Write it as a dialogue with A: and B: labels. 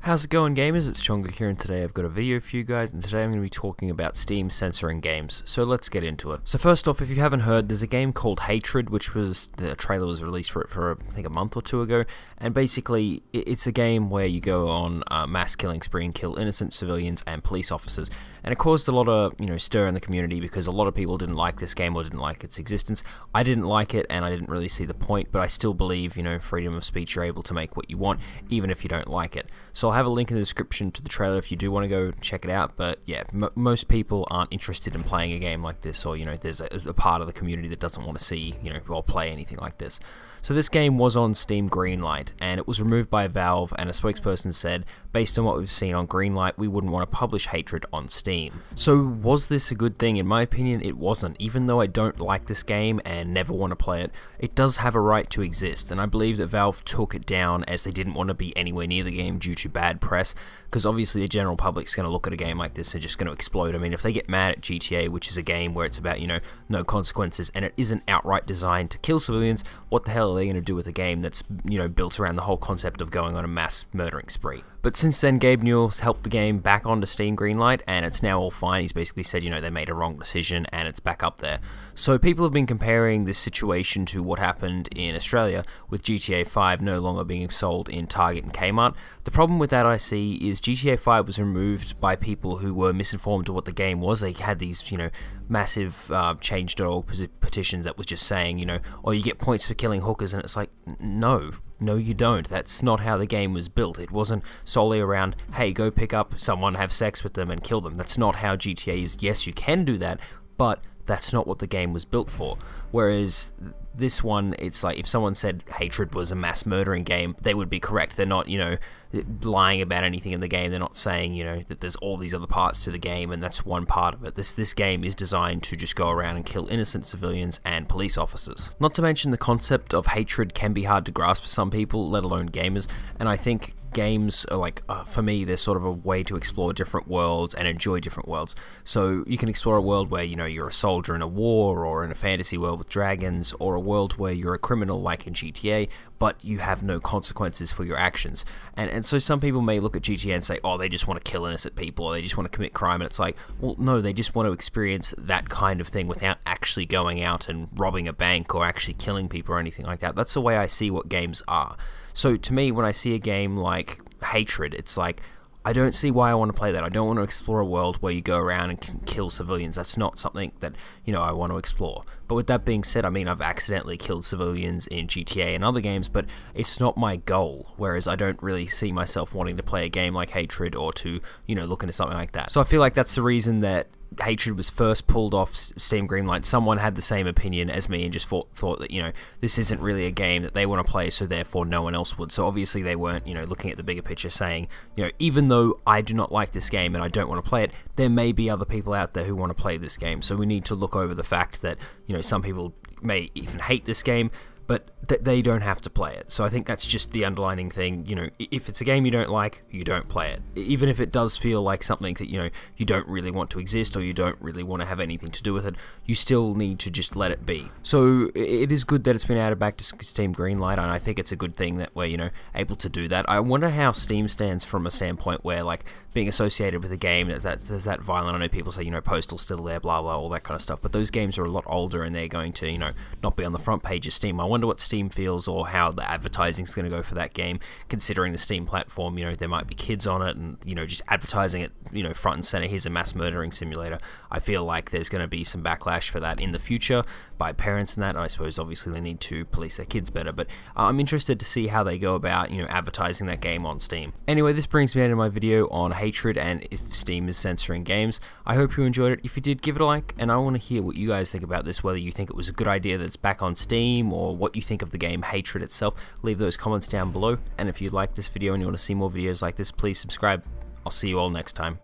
A: How's it going, gamers? It's Chongo here, and today I've got a video for you guys, and today I'm going to be talking about Steam censoring games, so let's get into it. So first off, if you haven't heard, there's a game called Hatred, which the trailer was released for it for I think a month or two ago, and basically it's a game where you go on a mass killing spree and kill innocent civilians and police officers, and it caused a lot of stir in the community because a lot of people didn't like this game or didn't like its existence. I didn't like it, and I didn't really see the point, but I still believe freedom of speech, you're able to make what you want even if you don't like it. So I'll have a link in the description to the trailer if you do want to go check it out, but yeah, most people aren't interested in playing a game like this, or there's a part of the community that doesn't want to see or play anything like this. So this game was on Steam Greenlight, and it was removed by Valve, and a spokesperson said, based on what we've seen on Greenlight, we wouldn't want to publish Hatred on Steam. So was this a good thing? In my opinion, it wasn't. Even though I don't like this game and never want to play it, it does have a right to exist, and I believe that Valve took it down as they didn't want to be anywhere near the game due to bad press, because obviously the general public's going to look at a game like this and just going to explode. I mean, if they get mad at GTA, which is a game where it's about, no consequences, and it isn't outright designed to kill civilians, what the hell are they going to do with a game that's, built around the whole concept of going on a mass murdering spree? But since then, Gabe Newell's helped the game back onto Steam Greenlight, and it's now all fine. He's basically said, they made a wrong decision, and it's back up there. So people have been comparing this situation to what happened in Australia with GTA 5 no longer being sold in Target and Kmart. The problem with that I see is GTA 5 was removed by people who were misinformed to what the game was. They had these, massive change.org petitions that was just saying, oh, you get points for killing hookers, and it's like, no, you don't. That's not how the game was built. It wasn't solely around, hey, go pick up someone, have sex with them, and kill them. That's not how GTA is. Yes, you can do that, but that's not what the game was built for. Whereas this one, it's like if someone said Hatred was a mass murdering game, they would be correct. They're not, lying about anything in the game. They're not saying, that there's all these other parts to the game and that's one part of it. This game is designed to just go around and kill innocent civilians and police officers. Not to mention the concept of hatred can be hard to grasp for some people, let alone gamers, and I think games are like, for me, they're sort of a way to explore different worlds and enjoy different worlds. So you can explore a world where, you're a soldier in a war, or in a fantasy world with dragons, or a world where you're a criminal like in GTA, but you have no consequences for your actions. And so some people may look at GTA and say, oh, they just want to kill innocent people, or they just want to commit crime, and it's like, well, no, they just want to experience that kind of thing without actually going out and robbing a bank or actually killing people or anything like that. That's the way I see what games are. So to me, when I see a game like Hatred, it's like, I don't see why I want to play that. I don't want to explore a world where you go around and can kill civilians. That's not something that, I want to explore. But with that being said, I mean, I've accidentally killed civilians in GTA and other games, but it's not my goal. Whereas I don't really see myself wanting to play a game like Hatred or to, look into something like that. So I feel like that's the reason that Hatred was first pulled off Steam Greenlight. Someone had the same opinion as me and just thought that, this isn't really a game that they want to play, so therefore no one else would. So obviously they weren't, looking at the bigger picture saying, even though I do not like this game and I don't want to play it, there may be other people out there who want to play this game. So we need to look over the fact that, some people may even hate this game, but they don't have to play it. So I think that's just the underlining thing. If it's a game you don't like, you don't play it. Even if it does feel like something that, you don't really want to exist, or you don't really want to have anything to do with it, you still need to just let it be. So it is good that it's been added back to Steam Greenlight, and I think it's a good thing that we're, able to do that. I wonder how Steam stands from a standpoint where, like, being associated with a game that's that violent. I know people say, Postal's still there, blah, blah, all that kind of stuff, but those games are a lot older, and they're going to, not be on the front page of Steam. I wonder what Steam feels, or how the advertising is going to go for that game, considering the Steam platform, there might be kids on it, and, just advertising it, front and center, here's a mass murdering simulator. I feel like there's going to be some backlash for that in the future by parents and that. I suppose obviously they need to police their kids better, but I'm interested to see how they go about, advertising that game on Steam. Anyway, this brings me into my video on Hatred and if Steam is censoring games. I hope you enjoyed it. If you did, give it a like, and I want to hear what you guys think about this, whether you think it was a good idea that it's back on Steam, or what you think of the game Hatred itself. Leave those comments down below, and if you like this video and you want to see more videos like this, please subscribe. I'll see you all next time.